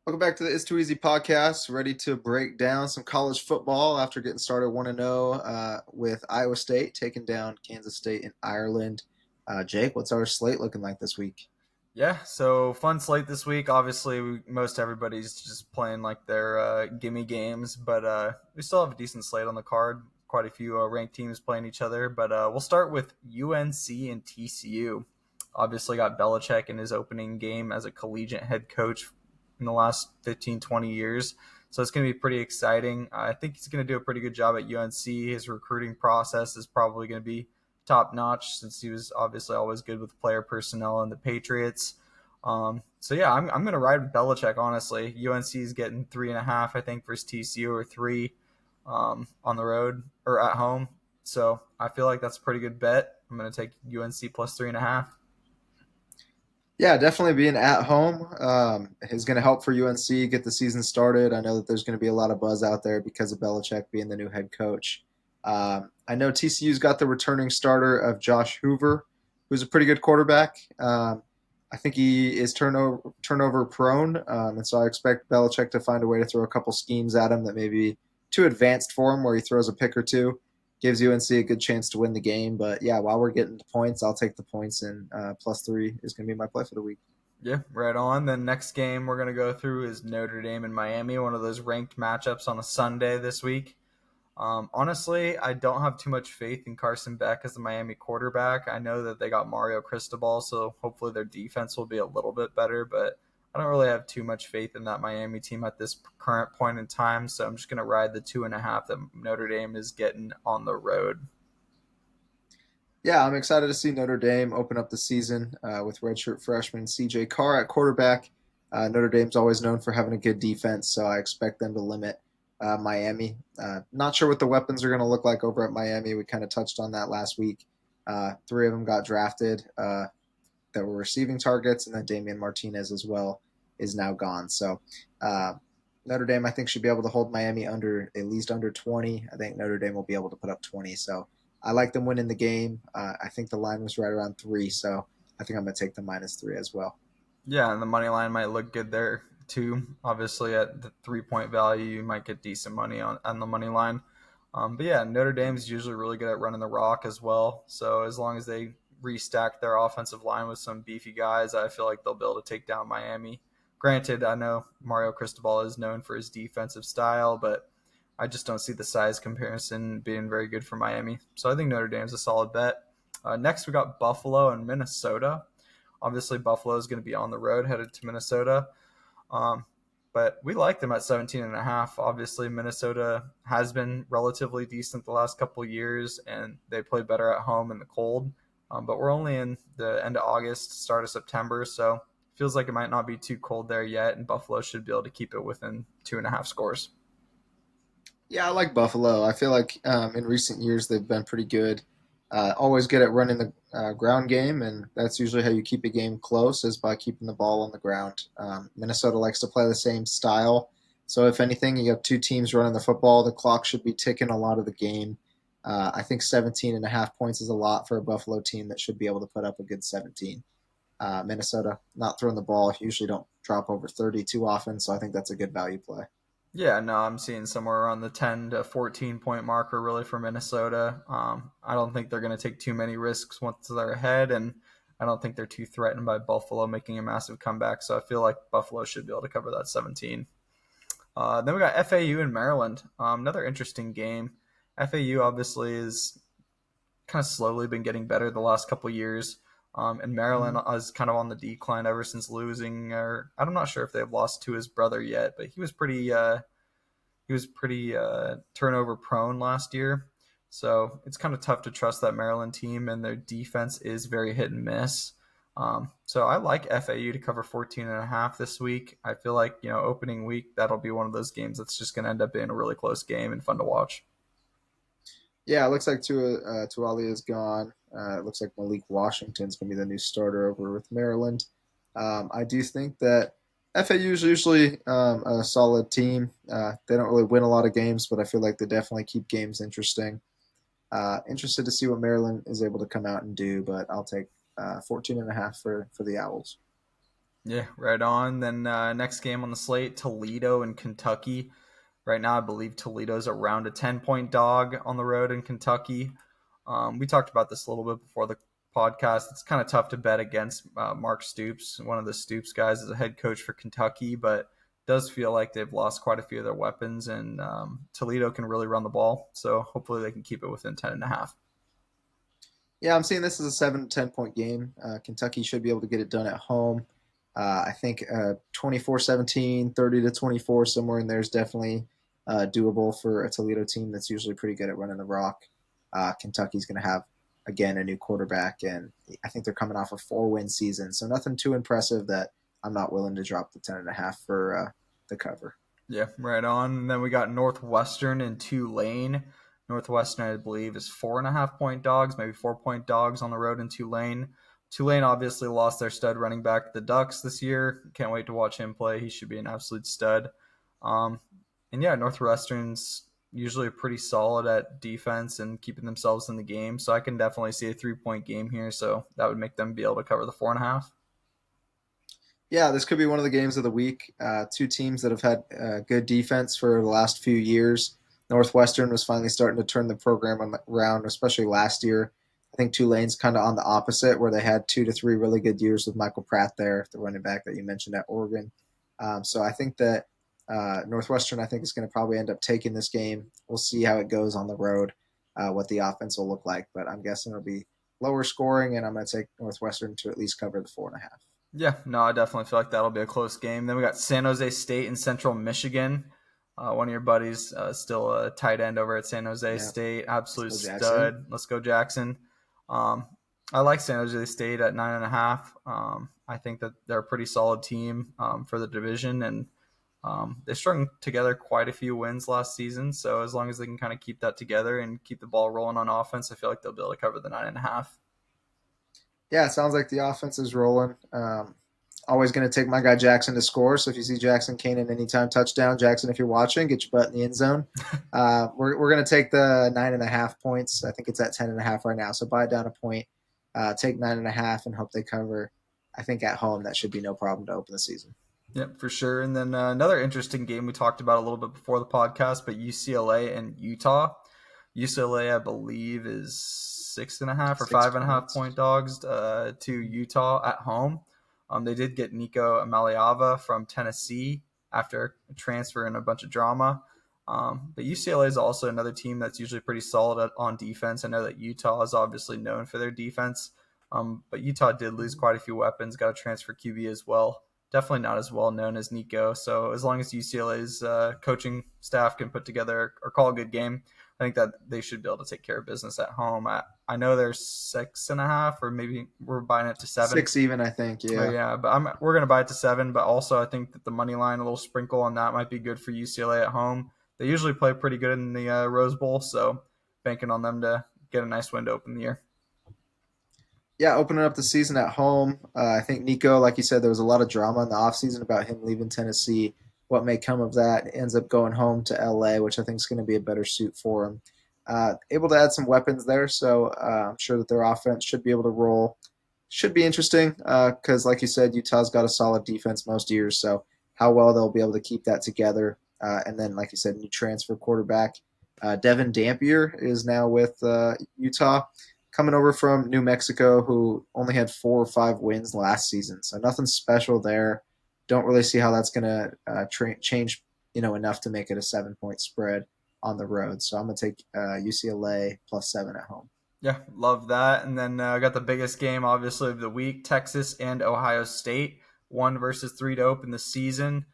Welcome back to the It's Too Easy podcast. Ready to break down some college football after getting started 1-0 with Iowa State taking down Kansas State in Ireland. Jake, what's our slate looking like this week? Yeah, so fun slate this week. Obviously, most everybody's just playing like their gimme games, but we still have a decent slate on the card. Quite a few ranked teams playing each other, but we'll start with UNC and TCU. Obviously, got Belichick in his opening game as a collegiate head coach in the last 15, 20 years. So it's going to be pretty exciting. I think he's going to do a pretty good job at UNC. His recruiting process is probably going to be top notch since he was obviously always good with player personnel and the Patriots. So yeah, I'm going to ride with Belichick. Honestly, UNC is getting 3.5, I think, versus TCU or three on the road or at home. So I feel like that's a pretty good bet. I'm going to take UNC plus 3.5. Yeah, definitely being at home is going to help for UNC get the season started. I know that there's going to be a lot of buzz out there because of Belichick being the new head coach. I know TCU's got the returning starter of Josh Hoover, who's a pretty good quarterback. I think he is turnover prone, and so I expect Belichick to find a way to throw a couple schemes at him that may be too advanced for him, where he throws a pick or two, gives UNC a good chance to win the game. But yeah, while we're getting to points, I'll take the points, and +3 is going to be my play for the week. Yeah, right on. Then next game we're going to go through is Notre Dame and Miami, one of those ranked matchups on a Sunday this week. Honestly, I don't have too much faith in Carson Beck as the Miami quarterback. I know that they got Mario Cristobal, so hopefully their defense will be a little bit better, but I don't really have too much faith in that Miami team at this current point in time. So I'm just going to ride the 2.5 that Notre Dame is getting on the road. Yeah, I'm excited to see Notre Dame open up the season with redshirt freshman CJ Carr at quarterback. Notre Dame's always known for having a good defense, so I expect them to limit Miami. Not sure what the weapons are going to look like over at Miami. We kind of touched on that last week. Three of them got drafted that were receiving targets, and then Damian Martinez as well is now gone. So uh, Notre Dame, I think, should be able to hold Miami under at least under 20. I think Notre Dame will be able to put up 20. So I like them winning the game. I think the line was right around 3, so I think I'm going to take the -3 as well. Yeah, and the money line might look good there too. Obviously, at the 3 point value, you might get decent money on the money line. But yeah, Notre Dame's usually really good at running the rock as well. So as long as they restack their offensive line with some beefy guys, I feel like they'll be able to take down Miami. Granted, I know Mario Cristobal is known for his defensive style, but I just don't see the size comparison being very good for Miami. So I think Notre Dame's a solid bet. Next, we got Buffalo and Minnesota. Obviously, Buffalo is going to be on the road headed to Minnesota. Um, but we like them at 17.5. Obviously, Minnesota has been relatively decent the last couple of years, and they play better at home in the cold. But we're only in the end of August, start of September, so it feels like it might not be too cold there yet, and Buffalo should be able to keep it within 2.5 scores. Yeah, I like Buffalo. I feel like in recent years they've been pretty good. Always good at running the ground game, and that's usually how you keep a game close is by keeping the ball on the ground. Minnesota likes to play the same style. So if anything, you have two teams running the football. The clock should be ticking a lot of the game. I think 17.5 points is a lot for a Buffalo team that should be able to put up a good 17. Minnesota not throwing the ball usually don't drop over 30 too often, so I think that's a good value play. Yeah, no, I'm seeing somewhere around the 10 to 14 point marker really for Minnesota. I don't think they're going to take too many risks once they're ahead, and I don't think they're too threatened by Buffalo making a massive comeback. So I feel like Buffalo should be able to cover that 17. Then we got FAU in Maryland. Another interesting game. FAU obviously is kind of slowly been getting better the last couple of years. And Maryland is kind of on the decline ever since losing, or I'm not sure if they've lost to his brother yet, but he was pretty turnover prone last year. So it's kind of tough to trust that Maryland team, and their defense is very hit and miss. So I like FAU to cover 14.5 this week. I feel like, opening week, that'll be one of those games that's just going to end up being a really close game and fun to watch. Yeah, it looks like Tuali is gone. It looks like Malik Washington's going to be the new starter over with Maryland. I do think that FAU is usually a solid team. They don't really win a lot of games, but I feel like they definitely keep games interesting. Interested to see what Maryland is able to come out and do, but I'll take 14.5 for the Owls. Yeah, right on. Then next game on the slate, Toledo and Kentucky. Right now, I believe Toledo's around a 10-point dog on the road in Kentucky. We talked about this a little bit before the podcast. It's kind of tough to bet against Mark Stoops, one of the Stoops guys, as a head coach for Kentucky, but it does feel like they've lost quite a few of their weapons, and Toledo can really run the ball. So hopefully they can keep it within 10.5. Yeah, I'm seeing this as a 7 to 10 point game. Kentucky should be able to get it done at home. I think 24-17, 30-24, somewhere in there is definitely doable for a Toledo team that's usually pretty good at running the rock. Kentucky's going to have, again, a new quarterback, and I think they're coming off a 4-win season. So nothing too impressive that I'm not willing to drop the 10.5 for the cover. Yeah, right on. And then we got Northwestern and Tulane. Northwestern, I believe, is 4.5 point dogs, maybe 4 point dogs on the road in Tulane. Tulane obviously lost their stud running back, the Ducks, this year. Can't wait to watch him play. He should be an absolute stud. Um, and yeah, Northwestern's usually pretty solid at defense and keeping themselves in the game. So I can definitely see a 3 point game here. So that would make them be able to cover the 4.5. Yeah, this could be one of the games of the week. Two teams that have had good defense for the last few years. Northwestern was finally starting to turn the program around, especially last year. I think Tulane's kind of on the opposite, where they had 2 to 3 really good years with Michael Pratt there, the running back that you mentioned at Oregon. So I think that Northwestern, I think, is going to probably end up taking this game. We'll see how it goes on the road, what the offense will look like, but I'm guessing it'll be lower scoring, and I'm going to take Northwestern to at least cover the 4.5. Yeah, no, I definitely feel like that'll be a close game. Then we got San Jose State and Central Michigan. One of your buddies, still a tight end over at San Jose Yeah, State, let's absolute go Jackson. stud. Let's go Jackson. Um, I like San Jose State at 9.5. I think that they're a pretty solid team for the division, and they strung together quite a few wins last season. So as long as they can kind of keep that together and keep the ball rolling on offense, I feel like they'll be able to cover the 9.5. Yeah, it sounds like the offense is rolling. Always going to take my guy Jackson to score. So if you see Jackson Kane anytime touchdown, Jackson, if you're watching, get your butt in the end zone. We're going to take the 9.5 points. I think it's at 10.5 right now. So buy it down a point, take 9.5, and hope they cover. I think at home that should be no problem to open the season. Yep, for sure. And then another interesting game we talked about a little bit before the podcast, but UCLA and Utah. UCLA, I believe, is 6.5 or Six 5.5 point points. dogs to Utah at home. They did get Nico Amaliava from Tennessee after a transfer and a bunch of drama. But UCLA is also another team that's usually pretty solid on defense. I know that Utah is obviously known for their defense, but Utah did lose quite a few weapons, got a transfer QB as well. Definitely not as well known as Nico. So as long as UCLA's coaching staff can put together or call a good game, I think that they should be able to take care of business at home. I know they're 6.5, or maybe we're buying it to 7. 6 even, I think. Oh Yeah. yeah, but we're gonna buy it to 7. But also, I think that the money line, a little sprinkle on that, might be good for UCLA at home. They usually play pretty good in the Rose Bowl, so banking on them to get a nice win to open the year. Yeah, opening up the season at home. I think Nico, like you said, there was a lot of drama in the offseason about him leaving Tennessee. What may come of that? Ends up going home to LA, which I think is going to be a better suit for him. Able to add some weapons there, so I'm sure that their offense should be able to roll. Should be interesting because, like you said, Utah's got a solid defense most years, so how well they'll be able to keep that together. And then, like you said, new transfer quarterback. Devin Dampier is now with Utah, coming over from New Mexico, who only had 4 or 5 wins last season. So nothing special there. Don't really see how that's going to change, enough to make it a 7 point spread on the road. So I'm going to take UCLA +7 at home. Yeah, love that. And then I got the biggest game, obviously, of the week: Texas and Ohio State. 1 versus 3 to open the season.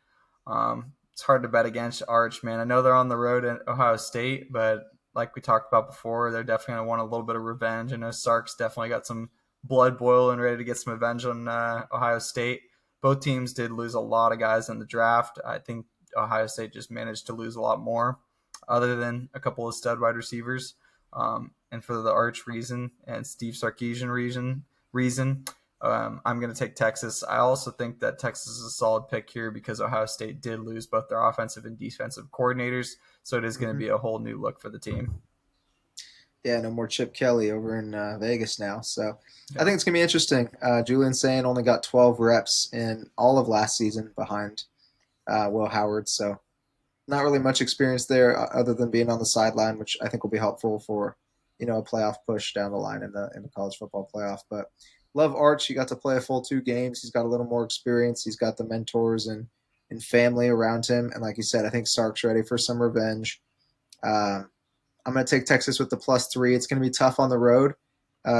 It's hard to bet against Arch, man. I know they're on the road at Ohio State, but like we talked about before, they're definitely going to want a little bit of revenge. I know Sark's definitely got some blood boiling, ready to get some revenge on Ohio State. Both teams did lose a lot of guys in the draft. I think Ohio State just managed to lose a lot more, other than a couple of stud wide receivers. And for the Arch reason and Steve Sarkisian reason, I'm going to take Texas. I also think that Texas is a solid pick here because Ohio State did lose both their offensive and defensive coordinators. So it is going to Mm-hmm. be a whole new look for the team. Yeah, no more Chip Kelly over in Vegas now. So I Yeah. think it's going to be interesting. Julian Sane only got 12 reps in all of last season behind Will Howard. So not really much experience there other than being on the sideline, which I think will be helpful for a playoff push down the line in the college football playoff. But love Arch. He got to play a full 2 games. He's got a little more experience. He's got the mentors and family around him. And like you said, I think Sark's ready for some revenge. Um, I'm going to take Texas with the +3. It's going to be tough on the road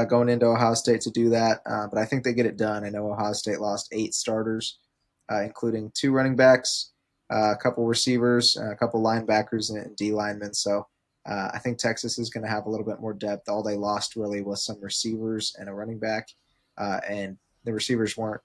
going into Ohio State to do that, but I think they get it done. I know Ohio State lost 8 starters, including 2 running backs, a couple receivers, a couple linebackers, and D linemen. So I think Texas is going to have a little bit more depth. All they lost really was some receivers and a running back, and the receivers weren't.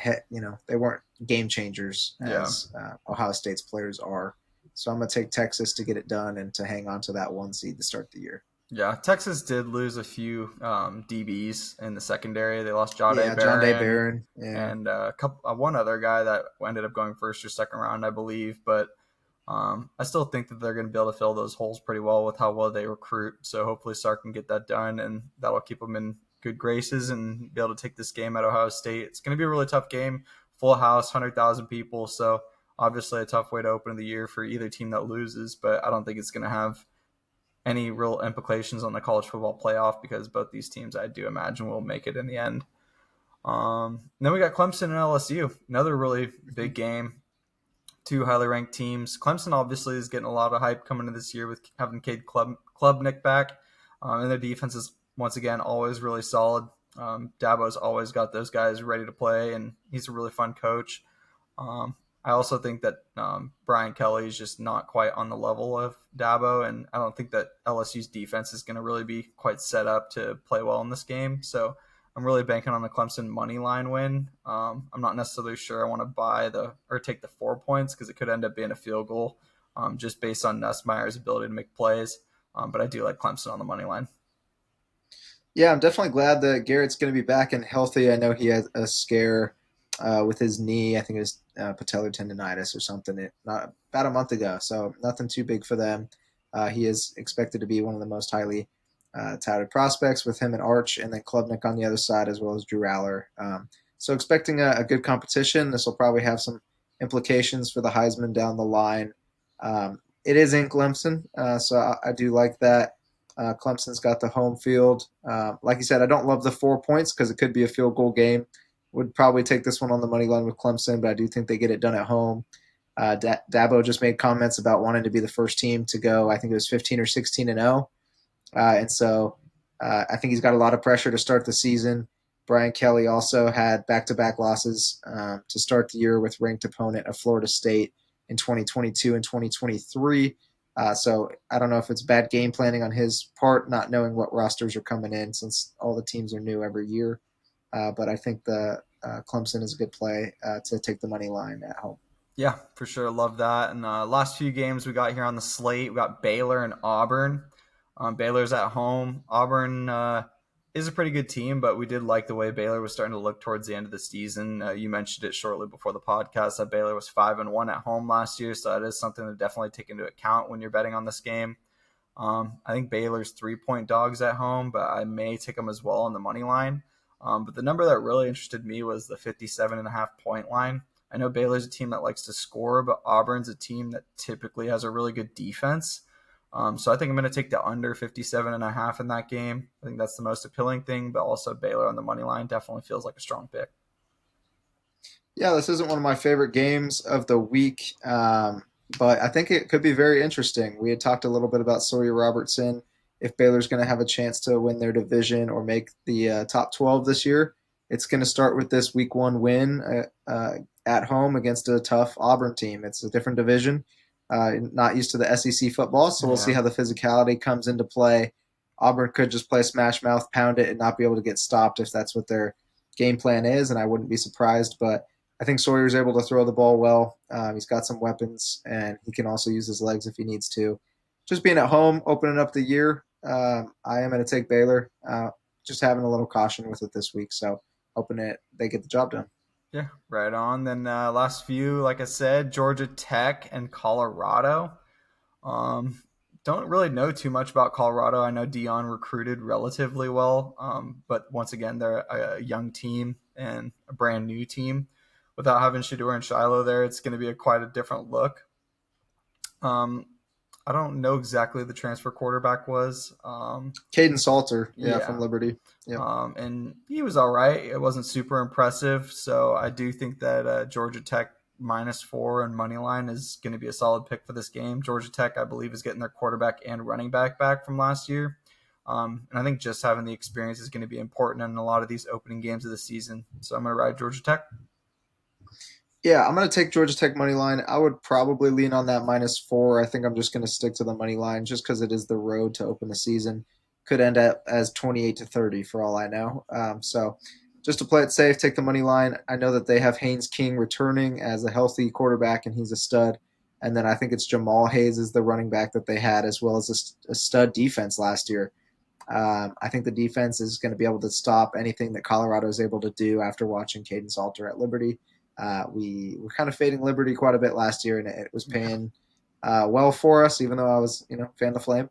They weren't game changers Yeah. as Ohio State's players are. So I'm going to take Texas to get it done and to hang on to that 1 seed to start the year. Yeah, Texas did lose a few DBs in the secondary. They lost Jahdae Yeah, John Day Barron Barron. Yeah, and one other guy that ended up going first or second round, I believe. But I still think that they're going to be able to fill those holes pretty well with how well they recruit. So hopefully Sark can get that done, and that'll keep them in good graces and be able to take this game at Ohio State. It's going to be a really tough game, full house, 100,000 people. So obviously a tough way to open the year for either team that loses. But I don't think it's going to have any real implications on the college football playoff because both these teams, I do imagine, will make it in the end. Then we got Clemson and LSU, another really big game. 2 highly ranked teams. Clemson obviously is getting a lot of hype coming into this year with having Cade Klubnik back, and their defense is once again always really solid. Dabo's always got those guys ready to play, and he's a really fun coach. I also think that Brian Kelly is just not quite on the level of Dabo, and I don't think that LSU's defense is going to really be quite set up to play well in this game. So I'm really banking on the Clemson money line win. I'm not necessarily sure I want to buy or take the 4 points because it could end up being a field goal, just based on Nussmeier's ability to make plays. But I do like Clemson on the money line. yeah, I'm definitely glad that Garrett's going to be back and healthy. I know he had a scare with his knee. I think it was patellar tendonitis or something. Not about a month ago, so nothing too big for them. He is expected to be one of the most highly touted prospects with him and Arch, and then Klubnik on the other side as well as Drew Aller. So expecting a good competition. This will probably have some implications for the Heisman down the line. It is in Clemson, so I do like that. Clemson's got the home field. Like you said, I don't love the 4 points because it could be a field goal game. Would probably take this one on the money line with Clemson, but I do think they get it done at home. Dabo just made comments about wanting to be the first team to go. I think it was 15 or 16-0, and so I think he's got a lot of pressure to start the season. Brian Kelly also had back-to-back losses to start the year with ranked opponent of Florida State in 2022 and 2023. So I don't know if it's bad game planning on his part, not knowing what rosters are coming in since all the teams are new every year. But I think the Clemson is a good play to take the money line at home. Yeah, for sure. Love that. And last few games we got here on the slate, we got Baylor and Auburn. Baylor's at home. Auburn is a pretty good team, but we did like the way Baylor was starting to look towards the end of the season. You mentioned it shortly before the podcast that Baylor was 5-1 at home last year, so that is something to definitely take into account when you're betting on this game. I think Baylor's 3-point dogs at home, but I may take them as well on the money line. But the number that really interested me was the 57.5 point line. I know Baylor's a team that likes to score, but Auburn's a team that typically has a really good defense. So I think I'm going to take the under 57.5 in that game. I think that's the most appealing thing, but also Baylor on the money line definitely feels like a strong pick. Yeah, this isn't one of my favorite games of the week, but I think it could be very interesting. We had talked a little bit about Sawyer Robertson. If Baylor's going to have a chance to win their division or make the top 12 this year, it's going to start with this week 1 win at home against a tough Auburn team. It's a different division, not used to the SEC football, so we'll see Yeah. how the physicality comes into play. Auburn could just play smash mouth, pound it, and not be able to get stopped if that's what their game plan is, and I wouldn't be surprised, but I think Sawyer's able to throw the ball well. He's got some weapons, and he can also use his legs if he needs to. Just being at home, opening up the year, I am going to take Baylor. Just having a little caution with it this week, so hoping it they get the job done. Yeah, right on. Then last few, like I said, Georgia Tech and Colorado. Um, don't really know too much about Colorado. I know Dion recruited relatively well, but once again, they're a young team and a brand new team. Without having Shador and Shiloh there, it's going to be quite a different look. Um, I don't know exactly who the transfer quarterback was. Caden Salter, yeah, from Yeah, Liberty. Yep. and he was all right. It wasn't super impressive, so I do think that Georgia Tech -4 and money line is going to be a solid pick for this game. Georgia Tech, I believe, is getting their quarterback and running back from last year, and I think just having the experience is going to be important in a lot of these opening games of the season. So I'm going to ride Georgia Tech. Yeah, I'm going to take Georgia Tech money line. I would probably lean on that -4. I think I'm just going to stick to the money line just because it is the road to open the season. Could end up as 28-30 for all I know. So just to play it safe, take the money line. I know that they have Haynes King returning as a healthy quarterback, and he's a stud. And then I think it's Jamal Hayes is the running back that they had, as well as a stud defense last year. I think the defense is going to be able to stop anything that Colorado is able to do after watching Caden Salter at Liberty. We were kind of fading Liberty quite a bit last year, and it was Yeah. paying well for us, even though I was, fan the flame.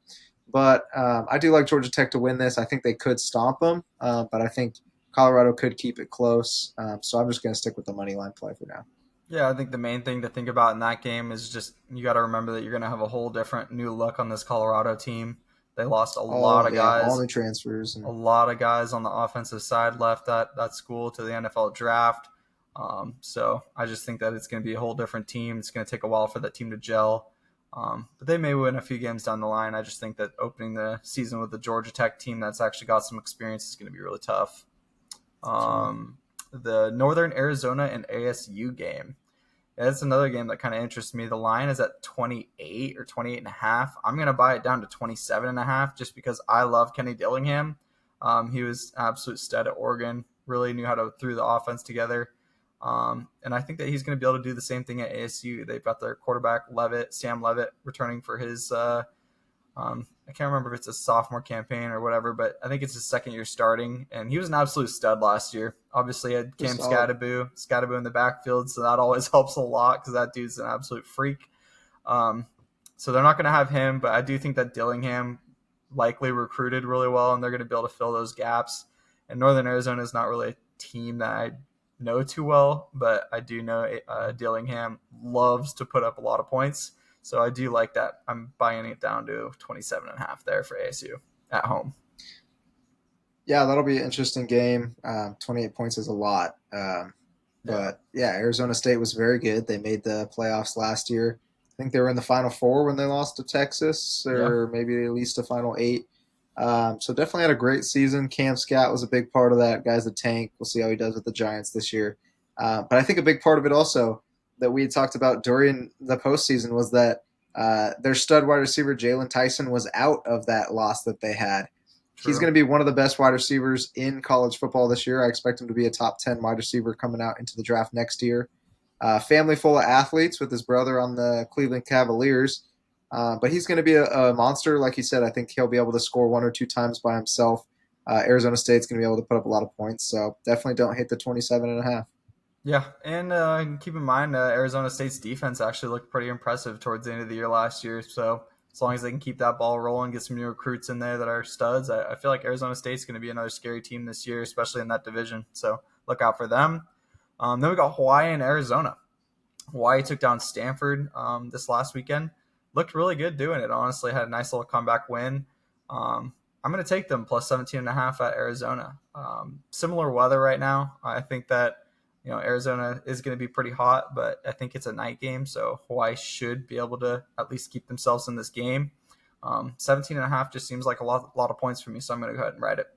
But I do like Georgia Tech to win this. I think they could stomp them, but I think Colorado could keep it close. So I'm just going to stick with the money line play for now. Yeah, I think the main thing to think about in that game is just you got to remember that you're going to have a whole different new look on this Colorado team. They lost a lot All of yeah, all guys, the transfers a and lot of guys on the offensive side left that school to the NFL draft. So I just think that it's going to be a whole different team. It's going to take a while for that team to gel. But they may win a few games down the line. I just think that opening the season with the Georgia Tech team that's actually got some experience is going to be really tough. so The Northern Arizona and ASU game. Yeah, that's another game that kind of interests me. The line is at 28 or 28 and a half. I'm going to buy it down to 27 and a half just because I love Kenny Dillingham. He was an absolute stud at Oregon, really knew how to threw the offense together. And I think that he's going to be able to do the same thing at ASU. They've got their quarterback, Sam Levitt, returning for his I can't remember if it's a sophomore campaign or whatever, but I think it's his second year starting, and he was an absolute stud last year. Obviously, he had Cam just solid. Scattaboo in the backfield, so that always helps a lot because that dude's an absolute freak. Um, so they're not going to have him, but I do think that Dillingham likely recruited really well, and they're going to be able to fill those gaps. And Northern Arizona is not really a team that I know too well, but I do know Dillingham loves to put up a lot of points. So I do like that. I'm buying it down to 27 and a half there for ASU at home. Yeah, that'll be an interesting game. 28 points is a lot. Yeah. But yeah, Arizona State was very good. They made the playoffs last year. I think they were in the Final Four when they lost to Texas, Yeah. or maybe at least a Final Eight. So definitely had a great season. Cam Scott was a big part of that. Guy's a tank. We'll see how he does with the Giants this year. But I think a big part of it also that we had talked about during the postseason was that their stud wide receiver Jalen Tyson was out of that loss that they had. He's True. going to be one of the best wide receivers in college football this year. I expect him to be a top 10 wide receiver coming out into the draft next year. Family full of athletes with his brother on the Cleveland Cavaliers. But he's going to be a monster. Like you said, I think he'll be able to score one or two times by himself. Arizona State's going to be able to put up a lot of points. So definitely don't hit the 27 and a half. Yeah, and keep in mind, Arizona State's defense actually looked pretty impressive towards the end of the year last year. So as long as they can keep that ball rolling, get some new recruits in there that are studs, I feel like Arizona State's going to be another scary team this year, especially in that division. So look out for them. Then we got Hawaii and Arizona. Hawaii took down Stanford this last weekend. Looked really good doing it. Honestly, had a nice little comeback win. I'm going to take them plus 17 and a half at Arizona. Similar weather right now. I think that Arizona is going to be pretty hot, but I think it's a night game, so Hawaii should be able to at least keep themselves in this game. 17 and a half just seems like a lot of points for me, so I'm going to go ahead and ride it.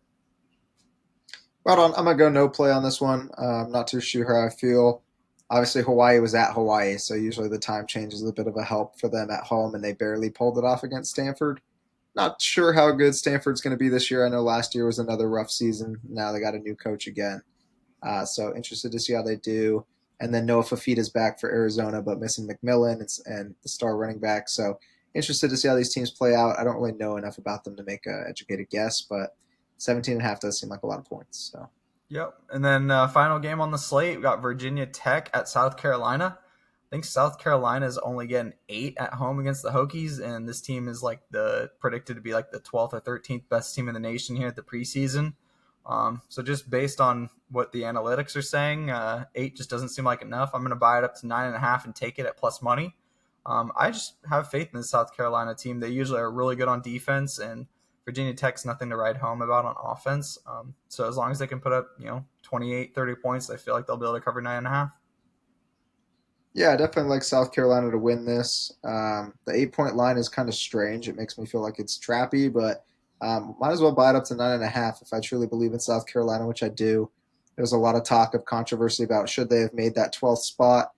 Right on. I'm going to go no play on this one. I'm not too sure how I feel. Obviously, Hawaii was at Hawaii, so usually the time change is a bit of a help for them at home, and they barely pulled it off against Stanford. Not sure how good Stanford's going to be this year. I know last year was another rough season. Now they got a new coach again. So interested to see how they do. And then Noah Fafita's back for Arizona, but missing McMillan and the star running back. So interested to see how these teams play out. I don't really know enough about them to make an educated guess, but 17 and a half does seem like a lot of points. So Yep. And then final game on the slate, we got Virginia Tech at South Carolina. think South Carolina is only getting 8 at home against the Hokies, and this team is like the predicted to be like the 12th or 13th best team in the nation here at the preseason. So just based on what the analytics are saying, 8 just doesn't seem like enough. I'm going to buy it up to 9.5 and take it at plus money. I just have faith in the South Carolina team. They usually are really good on defense, and Virginia Tech's nothing to write home about on offense. So as long as they can put up, 28, 30 points, I feel like they'll be able to cover 9.5. Yeah, I definitely like South Carolina to win this. The 8 point line is kind of strange. It makes me feel like it's trappy, but might as well buy it up to 9.5 if I truly believe in South Carolina, which I do. There was a lot of talk of controversy about should they have made that 12th spot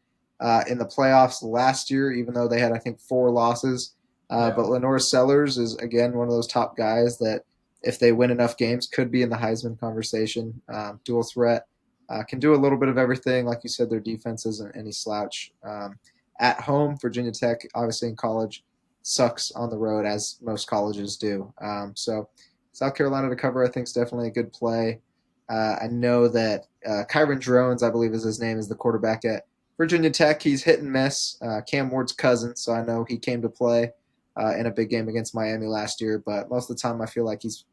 in the playoffs last year, even though they had, I think, 4 losses. Yeah. But Lenore Sellers is, again, one of those top guys that, if they win enough games, could be in the Heisman conversation. Dual threat. Can do a little bit of everything. Like you said, their defense isn't any slouch. At home, Virginia Tech, obviously in college, sucks on the road, as most colleges do. So South Carolina to cover, I think, is definitely a good play. I know that Kyron Drones, I believe is his name, is the quarterback at Virginia Tech. He's hit and miss. Cam Ward's cousin, so I know he came to play in a big game against Miami last year. But most of the time, I feel like he's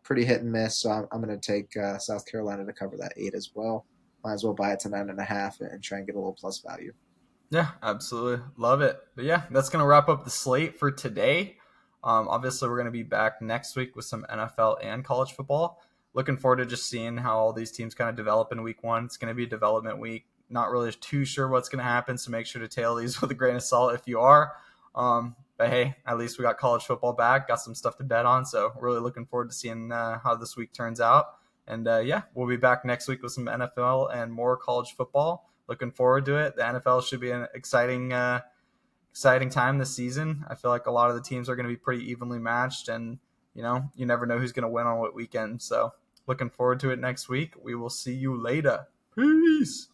pretty hit and miss. So I'm going to take South Carolina to cover that 8 as well. Might as well buy it to 9.5 and try and get a little plus value. Yeah, absolutely. Love it. But yeah, that's going to wrap up the slate for today. Obviously, we're going to be back next week with some NFL and college football. Looking forward to just seeing how all these teams kind of develop in week one. It's going to be a development week. Not really too sure what's going to happen, so make sure to tail these with a grain of salt if you are. But hey, at least we got college football back, got some stuff to bet on. So really looking forward to seeing how this week turns out. And yeah, we'll be back next week with some NFL and more college football. Looking forward to it. The NFL should be an exciting time this season. I feel like a lot of the teams are going to be pretty evenly matched, and you never know who's going to win on what weekend. So looking forward to it next week. We will see you later. Peace.